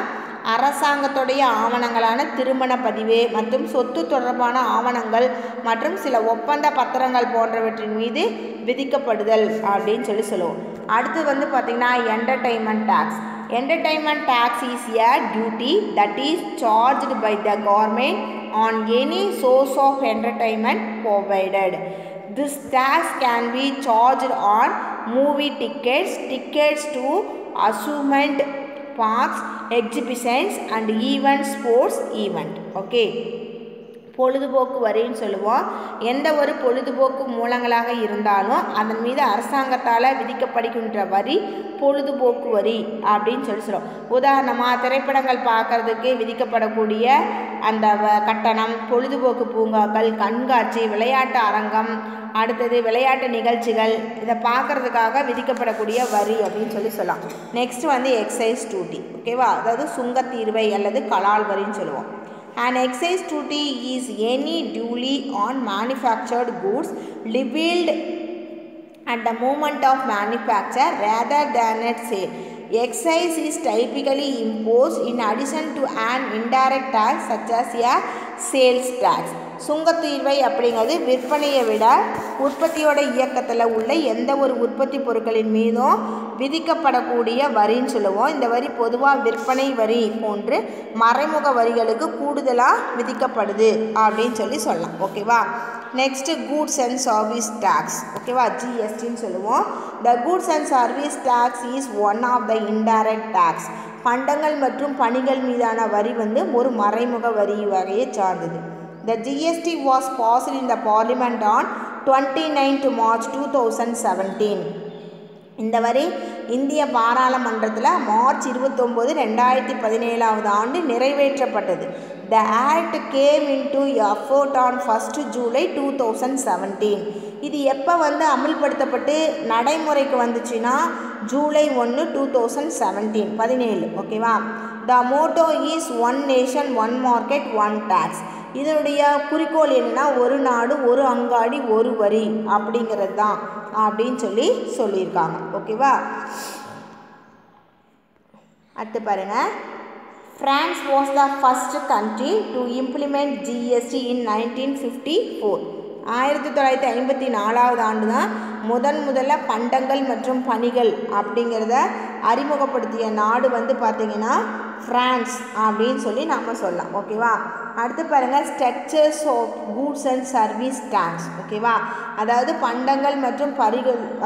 அரசாங்கத்துடைய ஆவணங்களான திருமண பதிவு மற்றும் சொத்து தொடர்பான ஆவணங்கள் மற்றும் சில ஒப்பந்த பத்திரங்கள் போன்றவற்றின் மீது விதிக்கப்படுதல் அப்படின்னு சொல்லுவோம். அடுத்து வந்து பார்த்திங்கன்னா entertainment tax. Entertainment tax is a duty that is charged by the government on any source of entertainment provided. This tax can be charged on movie tickets, tickets to amusement parks, exhibitions and even sports event. Okay. பொழுதுபோக்கு வரின்னு சொல்லுவோம். எந்த ஒரு பொழுதுபோக்கு மூலங்களாக இருந்தாலும் அதன் மீது அரசாங்கத்தால் விதிக்கப்படுகின்ற வரி பொழுதுபோக்கு வரி அப்படின்னு சொல்லுவோம். உதாரணமாக திரைப்படங்கள் பார்க்குறதுக்கு விதிக்கப்படக்கூடிய அந்த கட்டணம், பொழுதுபோக்கு பூங்காக்கள், கண்காட்சி, விளையாட்டு அரங்கம், அடுத்தது விளையாட்டு நிகழ்ச்சிகள், இதை பார்க்குறதுக்காக விதிக்கப்படக்கூடிய வரி அப்படின்னு சொல்லலாம். நெக்ஸ்ட் வந்து எக்ஸைஸ் டியூட்டி. ஓகேவா? அதாவது சுங்கத்தீர்வை அல்லது கலால் வரின்னு சொல்லுவோம். An excise duty is any duty on manufactured goods levied at the moment of manufacture rather than at sale. Excise is typically imposed in addition to an indirect tax such as a sales tax. சுங்கத்தீர்வை அப்படிங்கிறது விற்பனையை விட உற்பத்தியோட இயக்கத்தில் உள்ள எந்த ஒரு உற்பத்தி பொருட்களின் மீதும் விதிக்கப்படக்கூடிய வரின்னு சொல்லுவோம். இந்த வரி பொதுவாக விற்பனை வரி போன்று மறைமுக வரிகளுக்கு கூடுதலாக விதிக்கப்படுது அப்படின்னு சொல்லலாம். ஓகேவா? Next goods and service tax. ஓகேவா? ஜிஎஸ்டின்னு சொல்லுவோம். The goods and service tax is one of the indirect tax. பண்டங்கள் மற்றும் பணிகள் மீதான வரி வந்து ஒரு மறைமுக வரி வகையை சார்ந்தது. The GST was passed in the Parliament on 29th March 2017. இந்த வரி இந்திய பாராளுமன்றத்தில் மார்ச் 29, 2017 நிறைவேற்றப்பட்டது. The Act came into effect on 1st July 2017. இது எப்போ வந்து அமுல்படுத்தப்பட்டு நடைமுறைக்கு வந்துச்சுன்னா ஜூலை 1, 2017. ஓகேவா? The motto is one nation, one market, one tax. இதனுடைய குறிக்கோள் என்னன்னா ஒரு நாடு, ஒரு அங்காடி, ஒரு வரி அப்படிங்கிறது தான் அப்படின்னு சொல்லியிருக்காங்க. ஓகேவா? அடுத்து பாருங்க. France was the first country to implement GST in 1954. 1954 தான் முதல்ல பண்டங்கள் மற்றும் பணிகள் அப்படிங்கிறத அறிமுகப்படுத்திய நாடு வந்து பார்த்திங்கன்னா ஃப்ரான்ஸ் அப்படின்னு நம்ம சொல்லலாம். ஓகேவா? அடுத்து பாருங்கள் structures of goods and service tax. ஓகேவா? அதாவது பண்டங்கள் மற்றும்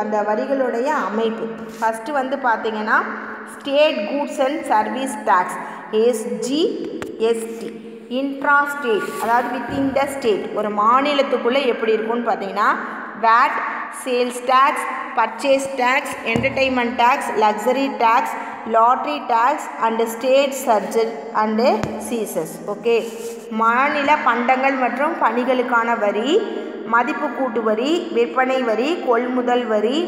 அந்த வரிகளுடைய அமைப்பு. ஃபஸ்ட்டு வந்து பார்த்திங்கன்னா state goods and service tax SGST. Intra state அதாவது வித்தின் த ஸ்டேட், ஒரு மாநிலத்துக்குள்ளே எப்படி இருக்கும்னு பார்த்தீங்கன்னா VAT, sales tax, purchase tax, entertainment tax, luxury tax, lottery tax and state surcharge and cesses. Okay. மாநில பண்டங்கள் மற்றும் பணிகளுக்கான வரி, மதிப்பு கூட்டு வரி, விற்பனை வரி, கொள்முதல் வரி,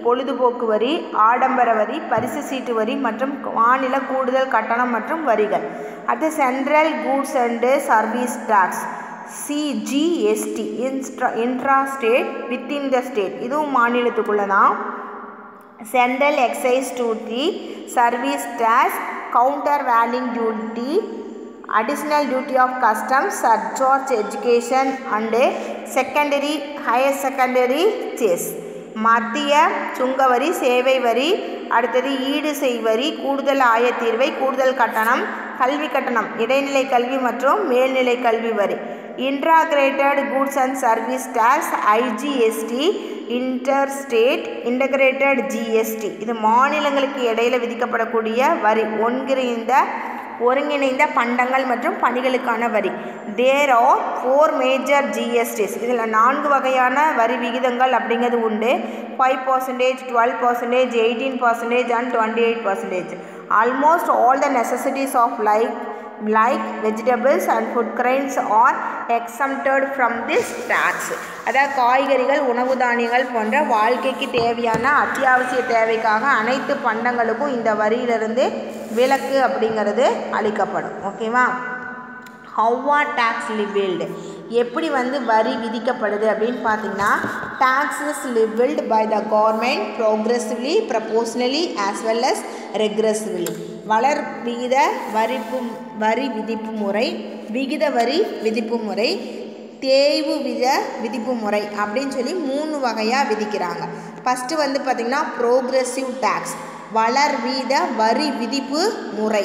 பொழுதுபோக்கு வரி, ஆடம்பர வரி, பரிசு சீட்டு வரி மற்றும் மாநில கூடுதல் கட்டணம் மற்றும் வரிகள். அடுத்து central goods and service tax CGST, intra state within the state, இதுவும் மாநிலத்துக்குள்ளே தான். Central excise duty, service tax, countervailing duty, additional duty of customs, surcharge, education and secondary higher secondary cess. மத்திய சுங்கவரி, சேவை வரி, அடுத்தது ஈடு செய்வரி, கூடுதல் ஆயத்தீர்வை, கூடுதல் கட்டணம், கல்வி கட்டணம், இடைநிலை கல்வி மற்றும் மேல்நிலை கல்வி வரி. Integrated goods and service tax IGST, interstate integrated GST. இது மாநிலங்களுக்கு இடையில விதிக்கப்படக்கூடிய வரி. ஒருங்கிணைந்த பண்டங்கள் மற்றும் பணிகளுக்கான வரி. There are 4 major GSTs. இதில் 4 வகையான வரி விகிதங்கள் அப்படிங்கிறது உண்டு. 5%, 12%, 18% and 28%. Almost all the necessities of like vegetables and food grains are exempted from this tax. அதாவது காய்கறிகள், உணவு தானியங்கள் போன்ற வாழ்க்கைக்கு தேவையான அத்தியாவசிய தேவைக்காக அனைத்து பண்டங்களுக்கும் இந்த வரியிலிருந்து விலக்கு அப்படிங்கிறது அளிக்கப்படும். ஓகேவா? How are tax levied? எப்படி வரி விதிக்கப்படுது அப்படின்னு பார்த்தீங்கன்னா, tax is levied by the government progressively, proportionally as well as regressively. வளர் விகித வரி விதிப்பு முறை, விகித வரி விதிப்பு முறை, தேய்வு விதிப்பு முறை அப்படின்னு சொல்லி 3 வகையாக விதிக்கிறாங்க. ஃபஸ்ட்டு பார்த்திங்கன்னா ப்ரோக்ரெசிவ் டேக்ஸ், வளர் வீத வரி விதிப்பு முறை.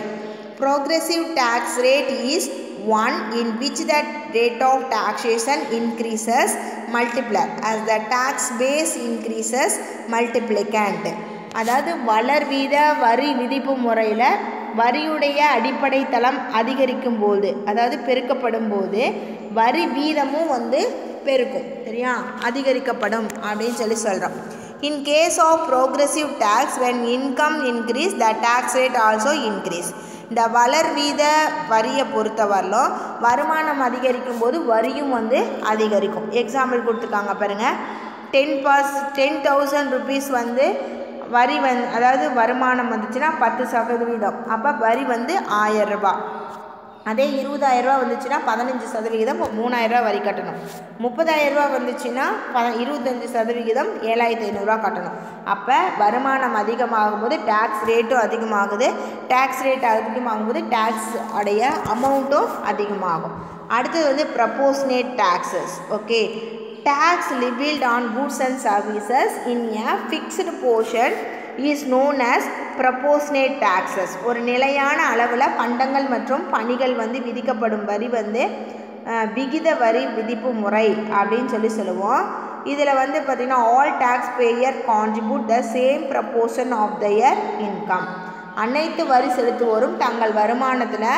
Progressive tax rate is one in which the rate of taxation increases multiplier as the tax base increases multiplicand. அதாவது வளர் வீத வரி விதிப்பு முறையில் வரியுடைய அடிப்படை தளம் அதிகரிக்கும் போது, அதாவது பெருக்கப்படும் போது வரி வீதமும் பெருக்கும். சரியா? அதிகரிக்கப்படும் அப்படின்னு சொல்லி சொல்கிறோம். In case of progressive tax, when income increase, the tax rate also increase. இந்த வளர் வீத வரியை பொறுத்தவரையிலும் வருமானம் அதிகரிக்கும் போது வரியும் அதிகரிக்கும். எக்ஸாம்பிள் கொடுத்துருக்காங்க பாருங்கள். 10,000 rupees வரி அதாவது வருமானம் வந்துச்சுன்னா 10%. அப்போ வரி 1000 ரூபாய். அதே 20,000 ரூபா வந்துச்சுன்னா 15%, 3000 வரி கட்டணும். 30,000 ரூபா வந்துச்சுன்னா 25%, 7,500 ரூபா கட்டணும். அப்போ வருமானம் அதிகமாகும் போது டேக்ஸ் ரேட்டும் அதிகமாகுது. டேக்ஸ் ரேட் அதிகமாகும்போது டேக்ஸ் உடைய அமௌண்ட்டும் அதிகமாகும். அடுத்தது proportionate taxes. Okay, tax levied on goods and services in a fixed portion is known as proportionate taxes. ஒரு நிலையான அளவில் பண்டங்கள் மற்றும் பணிகள் விதிக்கப்படும் வரி விகித வரி விதிப்பு முறை அப்படின்னு சொல்லுவோம். இதில் பார்த்திங்கன்னா all taxpayer contribute the same proportion of their income. அனைத்து வரி செலுத்துவோரும் தங்கள் வருமானத்தில்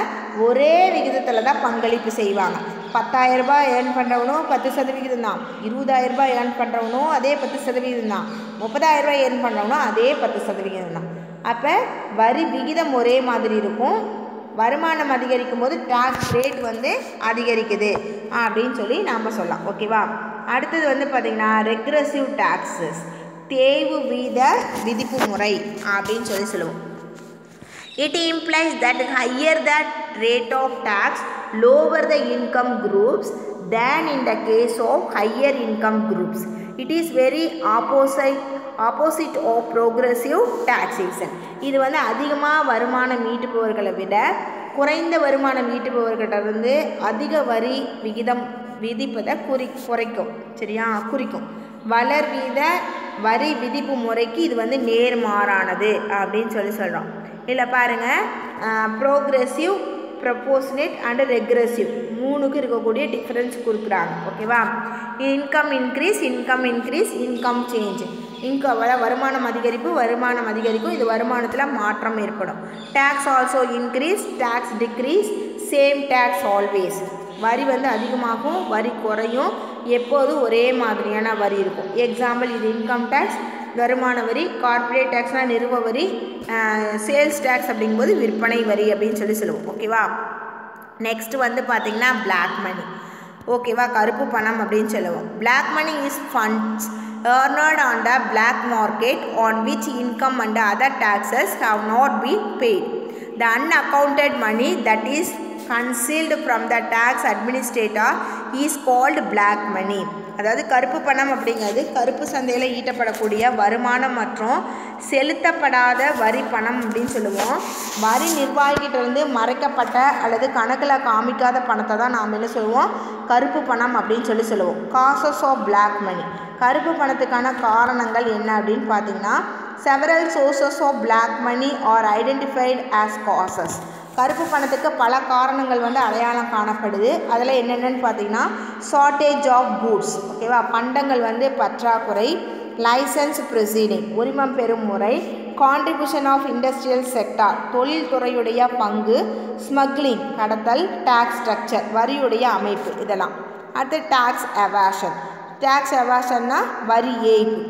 ஒரே விகிதத்தில் தான் பங்களிப்பு செய்வாங்க. 10,000 ரூபாய் ஏர்ன் பண்ணுறவனும் 10% தான், 20,000 ரூபாய் ஏர்ன் பண்ணுறவனும் அதே 10% தான், 30,000 ரூபாய் ஏர்ன் பண்ணுறவனும் அதே 10% தான். அப்போ வரி விகிதம் ஒரே மாதிரி இருக்கும். வருமானம் அதிகரிக்கும் போது டேக்ஸ் ரேட் அதிகரிக்குது அப்படின்னு சொல்லி நாம் சொல்லலாம். ஓகேவா? அடுத்தது பார்த்திங்கன்னா ரெக்ரெசிவ் டேக்ஸஸ், தேய்வு வீத விதிப்பு முறை அப்படின்னு சொல்லுவோம். It implies that higher the rate of tax, lower the income groups than in the case of higher income groups. It is very opposite of progressive taxation. இது அதிகமாக வருமானம் ஈட்டுபவர்களை விட குறைந்த வருமானம் ஈட்டுபவர்கிட்ட அதிக வரி விகிதம் விதிப்பதை குறைக்கும். சரியா? குறிக்கும். வளர் வீத வரி விதிப்பு முறைக்கு இது நேர்மாறானது அப்படின்னு சொல்கிறோம். இல்லை பாருங்கள், ப்ரோக்ரெசிவ், ப்ரப்போர்ஷனேட் அண்டு ரெக்ரெசிவ் 3க்கு இருக்கக்கூடிய டிஃப்ரென்ஸ் கொடுக்குறாங்க. ஓகேவா? Income increase, income change. வருமானம் அதிகரிக்கும், இது வருமானத்தில் மாற்றம் ஏற்படும். Tax also increase, tax decrease, same tax always. வரி அதிகமாகும், வரி குறையும், எப்போதும் ஒரே மாதிரியான வரி இருக்கும். எக்ஸாம்பிள், இது இன்கம் டேக்ஸ் வருமான வரி, கார்ப்பரேட் டேக்ஸ்னால் நிறுவ வரி, சேல்ஸ் டேக்ஸ் அப்படிங்கும்போது விற்பனை வரி அப்படின்னு சொல்லுவோம். ஓகேவா? நெக்ஸ்ட் பார்த்திங்கன்னா பிளாக் மணி. ஓகேவா? கருப்பு பணம் அப்படின்னு சொல்லுவோம். Black money is funds earned on the black market on which income and other taxes have not been paid. The unaccounted money that is concealed from the tax administrator is called black money. அதாவது கருப்பு பணம் அப்படிங்கிறது கருப்பு சந்தையில் ஈட்டப்படக்கூடிய வருமானம் மற்றும் செலுத்தப்படாத வரி பணம் அப்படின்னு சொல்லுவோம். வரி நிர்வாகிகிட்டேருந்து மறைக்கப்பட்ட அல்லது கணக்கில் காமிக்காத பணத்தை தான் நாம் என்ன சொல்லுவோம்? கருப்பு பணம் அப்படின்னு சொல்லுவோம். Causes of black money. கருப்பு பணத்துக்கான காரணங்கள் என்ன அப்படின்னு பார்த்தீங்கன்னா, several sources of black money are identified as causes. கருப்பு பணத்துக்கு பல காரணங்கள் வந்து அடையாளம் காணப்படுது. அதில் என்னென்னு பார்த்தீங்கன்னா ஷார்ட்டேஜ் ஆஃப் கூட்ஸ், ஓகேவா, பண்டங்கள் வந்து பற்றாக்குறை, லைசன்ஸ் ப்ரொசீடிங் உரிமம் பெறும் முறை, கான்ட்ரிபியூஷன் ஆஃப் இண்டஸ்ட்ரியல் செக்டார் தொழில்துறையுடைய பங்கு, ஸ்மக்லிங் கடத்தல், டாக்ஸ் ஸ்ட்ரக்சர் வரியுடைய அமைப்பு இதெல்லாம். அடுத்து டாக்ஸ் எவாஷன். டாக்ஸ் எவாஷன்னா வரி ஏய்ப்பு.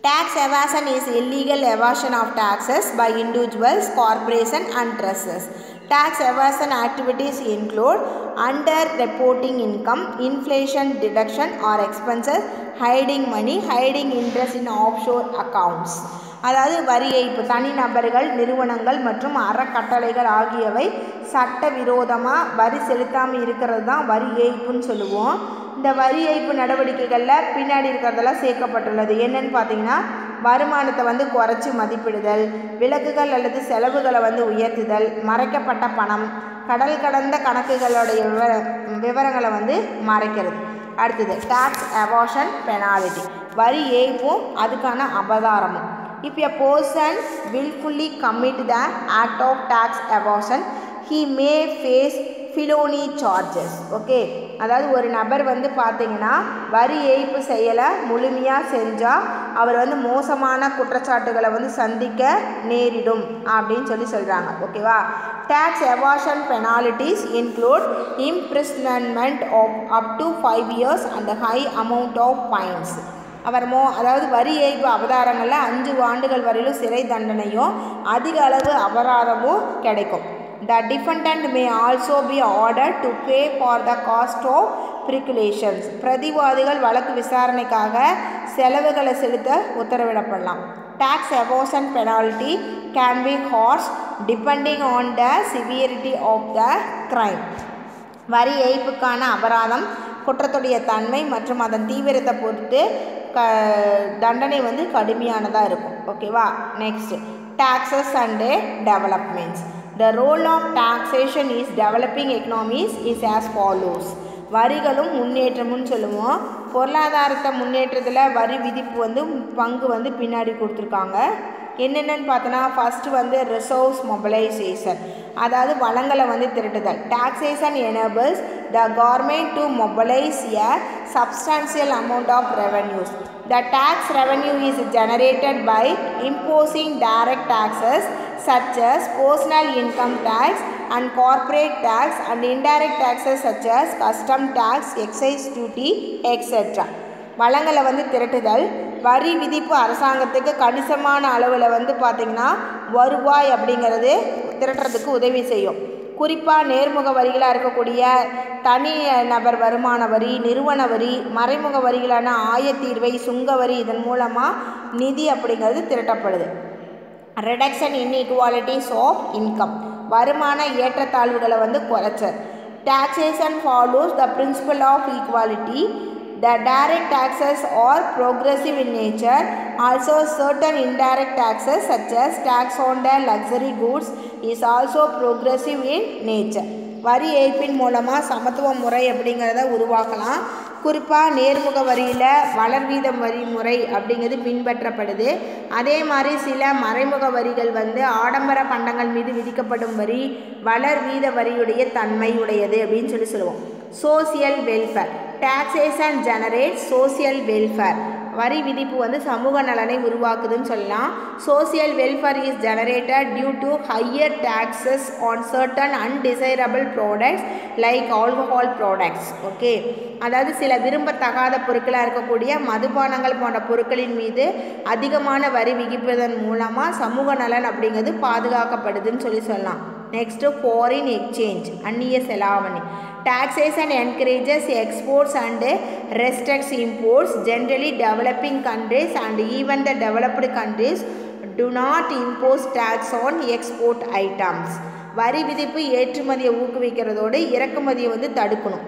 Tax evasion is illegal evasion of taxes by individuals, corporations and trusts. Tax evasion activities include under-reporting income, inflation deduction or expenses, hiding money, hiding interest in offshore accounts. அதாவது வரி ஏய்ப்பு தனிநபர்கள், நிறுவனங்கள் மற்றும் அறக்கட்டளைகள் ஆகியவை சட்டவிரோதமாக வரி செலுத்தாமல் இருக்கிறது தான் வரி ஏய்ப்புன்னு சொல்லுவோம். இந்த வரி ஏய்ப்பு நடவடிக்கைகளில் பின்னாடி இருக்கிறதெல்லாம் சேர்க்கப்பட்டுள்ளது. என்னென்னு பார்த்தீங்கன்னா வருமானத்தை வந்து குறைச்சி மதிப்பிடுதல், விலக்குகள் அல்லது செலவுகளை வந்து உயர்த்துதல், மறைக்கப்பட்ட பணம், கடல் கடந்த கணக்குகளுடைய விவரங்களை வந்து மறைக்கிறது. அடுத்தது டாக்ஸ் எவாஷன் பெனாலிட்டி, வரி ஏய்ப்பும் அதுக்கான அபதாரமும். If a person willfully commit the act of tax evasion, he may face felony charges. Okay, அதாவது ஒரு நபர் வந்து பார்த்தீங்கன்னா வரி ஏய்ப்பு செயலை முழுமையாக செஞ்சால் அவர் வந்து மோசமான குற்றச்சாட்டுகளை வந்து சந்திக்க நேரிடும் அப்படின்னு சொல்கிறாங்க. ஓகேவா. Tax evasion penalties include imprisonment of up to 5 years and a high amount of fines. அதாவது வரி ஏய்ப்பு அபராதங்களில் 5 ஆண்டுகள் வரையிலும் சிறை தண்டனையும் அதிக அளவு அபராதமும் கிடைக்கும். The defendant may also be ordered to pay for the cost of precautions. பிரதிவாதிகள் வழக்கு விசாரணைக்காக செலவுகளை செலுத்த உத்தரவிடப்படலாம். Tax evasion penalty can be harsh depending on the severity of the crime. வரி ஏய்ப்புக்கான அபராதம் குற்றத்துடைய தன்மை மற்றும் அதன் தீவிரத்தை பொறுத்து தண்டனை வந்து கடுமையானதாக இருக்கும். ஓகேவா. Next taxes and developments. The role of taxation is developing economies is as follows. வரிகளும் முன்னேற்றமும் சொல்லுவோம். பொருளாதாரத்தை முன்னேற்றத்தில் வரி விதிப்பு வந்து பங்கு வந்து பின்னாடி கொடுத்துருக்காங்க. என்னென்னு பார்த்தோன்னா ஃபஸ்ட்டு வந்து ரிசோர்ஸ் மொபிலைசேஷன், அதாவது வளங்களை வந்து திரட்டுதல். Taxation enables the government to mobilise a substantial amount of revenues. The tax revenue is generated by imposing direct taxes such as personal income tax and corporate tax and indirect taxes such as custom tax, excise duty, etc. வளங்களை வந்து திரட்டுதல். வரி விதிப்பு அரசாங்கத்துக்கு கணிசமான அளவில் வந்து பார்த்திங்கன்னா வருவாய் அப்படிங்கிறது திரட்டுறதுக்கு உதவி செய்யும். குறிப்பாக நேர்முக வரிகளாக இருக்கக்கூடிய தனி நபர் வருமான வரி, நிறுவன வரி, மறைமுக வரிகளான ஆயத்தீர்வை, சுங்க வரி, இதன் மூலமாக நிதி அப்படிங்கிறது திரட்டப்படுது. ரிடக்ஷன் இன்இக்வாலிட்டிஸ் ஆஃப் இன்கம், வருமான ஏற்றத்தாழ்வுகளை வந்து குறைச்சல். Taxation follows the principle of equality. The direct taxes are progressive in nature. Also certain indirect taxes such as tax on the luxury goods is also progressive in nature. வரி ஏய்ப்பின் மூலமாக சமத்துவ முறை அப்படிங்கிறத உருவாக்கலாம். குறிப்பாக நேர்முக வரியில் வளர்வீதம் வரி முறை அப்படிங்கிறது பின்பற்றப்படுது. அதே மாதிரி சில மறைமுக வரிகள் வந்து ஆடம்பர பண்டங்கள் மீது விதிக்கப்படும் வரி வளர்வீத வரியுடைய தன்மை உடையது அப்படின்னு சொல்லுவோம். Social welfare, taxation generate social welfare, வரி விதிப்பு வந்து சமூக நலனை உருவாக்குதுன்னு சொல்லலாம். Social welfare is generated due to higher taxes on certain undesirable products like alcohol products. Okay, அதாவது சில விரும்பத்தகாத பொருட்களாக இருக்கக்கூடிய மதுபானங்கள் போன்ற பொருட்களின் மீது அதிகமான வரி விதிப்பதன் மூலமாக சமூக நலன் அப்படிங்கிறது பாதுகாக்கப்படுதுன்னு சொல்லலாம். நெக்ஸ்ட்டு ஃபாரின் எக்ஸ்சேஞ்ச், அந்நிய செலாவணி. Taxation encourages exports and restricts imports. Generally, developing countries and even the developed countries do not impose tax on export items. வரி விதிப்பு ஏற்றுமதியை ஊக்குவிக்கிறதோடு இறக்குமதியை வந்து தடுக்கணும்.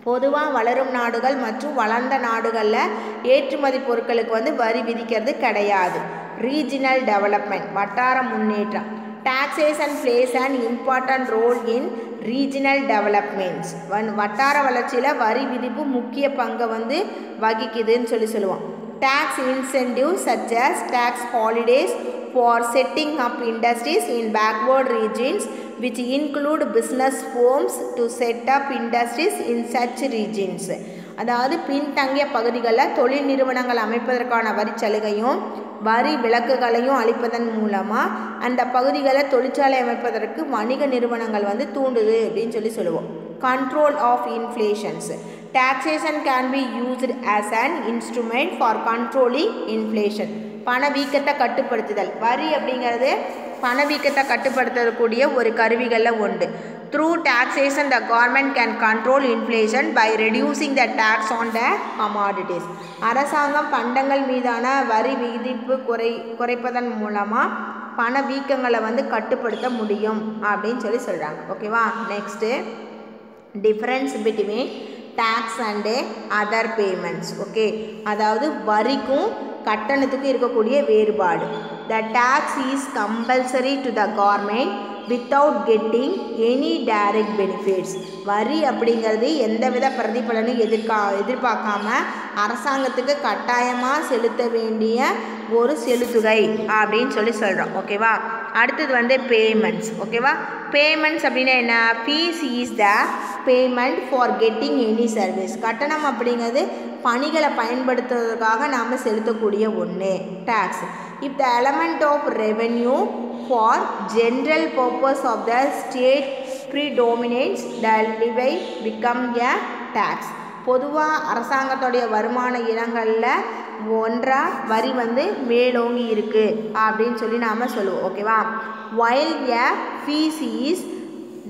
பொதுவாக வளரும் நாடுகள் மற்றும் வளர்ந்த நாடுகளில் ஏற்றுமதி பொருட்களுக்கு வந்து வரி விதிக்கிறது கிடையாது. ரீஜினல் டெவலப்மெண்ட், வட்டார முன்னேற்றம். Taxation plays an important role in regional developments. வட்டார வளர்ச்சியில் வரி விதிப்பு முக்கிய பங்கை வந்து வகிக்குதுன்னு சொல்லுவோம். Tax incentives such as tax holidays, for setting up industries in backward regions which include business firms to set up industries in such regions. அதாவது பின்தங்கிய பகுதிகளில் தொழில் நிறுவனங்கள் அமைப்பதற்கான வரி சலுகையும் வரி விலக்குகளையும் அளிப்பதன் மூலமாக அந்த பகுதிகளில் தொழிற்சாலை அமைப்பதற்கு வணிக நிறுவனங்கள் வந்து தூண்டுது அப்படின்னு சொல்லுவோம். Control of inflations. Taxation can be used as an instrument for controlling inflation. பணவீக்கத்தை கட்டுப்படுத்துதல். வரி அப்படிங்கிறது பணவீக்கத்தை கட்டுப்படுத்தக்கூடிய ஒரு கருவிகளில் ஒன்று. Through taxation, the government can control inflation by reducing the tax on the commodities. அரசாங்கம் பண்டங்கள் மீதான வரி விதிப்பு குறைப்பதன் மூலமாக பணவீக்கங்களை வந்து கட்டுப்படுத்த முடியும் அப்படின்னு சொல்கிறாங்க. ஓகேவா? Next difference between tax and other payments. Okay, அதாவது வரிக்கும் கட்டணத்துக்கும் இருக்கக்கூடிய வேறுபாடு. The tax is compulsory to the government without getting any direct benefits. வரி அப்படிங்கிறது எந்தவித பிரதிபலனும் எதிர்பார்க்காம அரசாங்கத்துக்கு கட்டாயமாக செலுத்த வேண்டிய ஒரு செலுத்துகை அப்படின்னு சொல்கிறோம். ஓகேவா? அடுத்தது வந்து பேமெண்ட்ஸ். ஓகேவா? பேமெண்ட்ஸ் அப்படின்னா என்ன? Fees is the payment for getting any service. கட்டணம் அப்படிங்கிறது பணிகளை பயன்படுத்துவதற்காக நாம் செலுத்தக்கூடிய ஒன்று tax. If the element of revenue for general purpose of the state predominates, the levy become a tax. பொதுவாக அரசாங்கத்துடைய வருமான இடங்களில் ஒன்றாக வரி வந்து மேலோங்கி இருக்குது அப்படின்னு நாம் சொல்லுவோம். ஓகேவா? while a fees is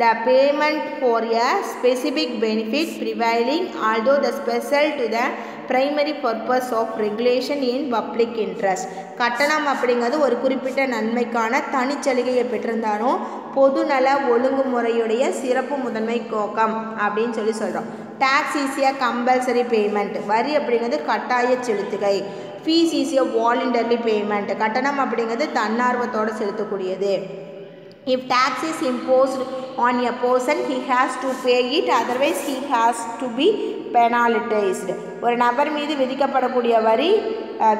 the payment for a specific benefit prevailing, although the special to the primary purpose of regulation in public interest. கட்டணம் அப்படிங்கிறது ஒரு குறிப்பிட்ட நன்மைக்கான தனிச்சலுகையை பெற்றிருந்தாலும் பொதுநல ஒழுங்குமுறையுடைய சிறப்பு முதன்மை நோக்கம் அப்படின்னு சொல்கிறோம். Tax is a compulsory payment. வரி அப்படிங்கிறது கட்டாய செலுத்துகை. Fee is a voluntary payment. கட்டணம் அப்படிங்கிறது தன்னார்வத்தோடு செலுத்தக்கூடியது. If tax is imposed on a person, he has to pay it, otherwise he has to be penalized. ஒரு நபர் மீது விதிக்கப்படக்கூடிய வரி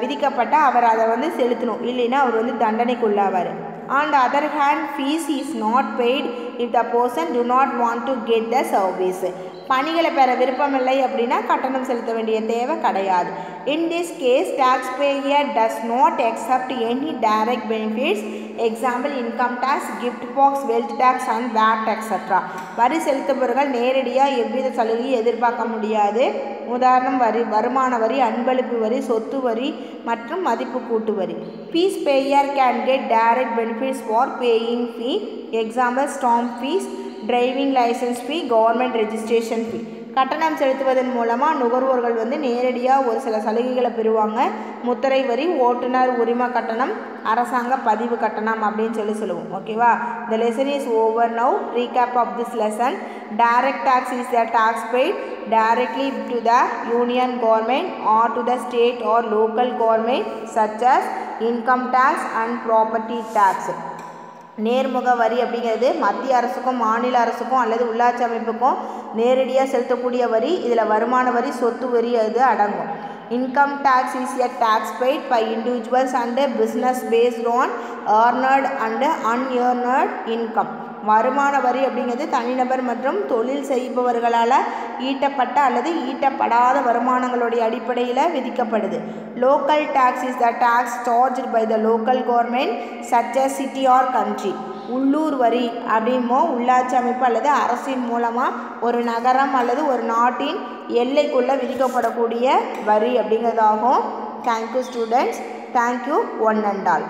விதிக்கப்பட்டால் அவர் அதை வந்து செலுத்தணும், இல்லைன்னா அவர் வந்து தண்டனைக்குள்ளாவார். On the other hand, fees is not paid if the person do not want to get the service. பணிகளை பெற விருப்பமில்லை அப்படின்னா கட்டணம் செலுத்த வேண்டிய தேவை கிடையாது. In this case, taxpayer does not accept any direct benefits. Example, income tax, gift box, wealth tax and VAT etc. வரி செலுத்துபவர்கள் நேரடியாக எவ்வித சலுகையும் எதிர்பார்க்க முடியாது. உதாரணம் வருமான வரி, அன்பளிப்பு வரி, சொத்து வரி மற்றும் மதிப்பு கூட்டு வரி. Fees payer can get direct benefits for paying fee. Example, stamp fees, driving licence fee, government registration fee. கட்டணம் செலுத்துவதன் மூலமாக நுகர்வோர்கள் வந்து நேரடியாக ஒரு சில சலுகைகளை பெறுவாங்க. முத்திரை வரி, ஓட்டுநர் உரிம கட்டணம், அரசாங்க பதிவு கட்டணம் அப்படின்னு சொல்லுவோம். ஓகேவா? The lesson is over now. Recap of this lesson. Direct tax is the tax paid directly to the union government or to the state or local government such as income tax and property tax. நேர்முக வரி அப்படிங்கிறது மத்திய அரசுக்கும் மாநில அரசுக்கும் அல்லது உள்ளாட்சி அமைப்புக்கும் நேரடியாக செலுத்தக்கூடிய வரி. இதில் வருமான வரி, சொத்து வரி அது அடங்கும். Income tax is a tax paid by individuals and business based on earned and unearned income. வருமான வரி அப்படிங்கிறது தனிநபர் மற்றும் தொழில் செய்பவர்களால் ஈட்டப்பட்ட அல்லது ஈட்டப்படாத வருமானங்களுடைய அடிப்படையில் விதிக்கப்படுது. Local tax is the tax charged by the local government such a city or country. உள்ளூர் வரி அப்படிமோ உள்ளாட்சி அமைப்பு அல்லது அரசின் மூலமாக ஒரு நகரம் அல்லது ஒரு நாட்டின் எல்லைக்குள்ளே விதிக்கப்படக்கூடிய வரி அப்படிங்கிறதாகும். Thank you students. Thank you one and all.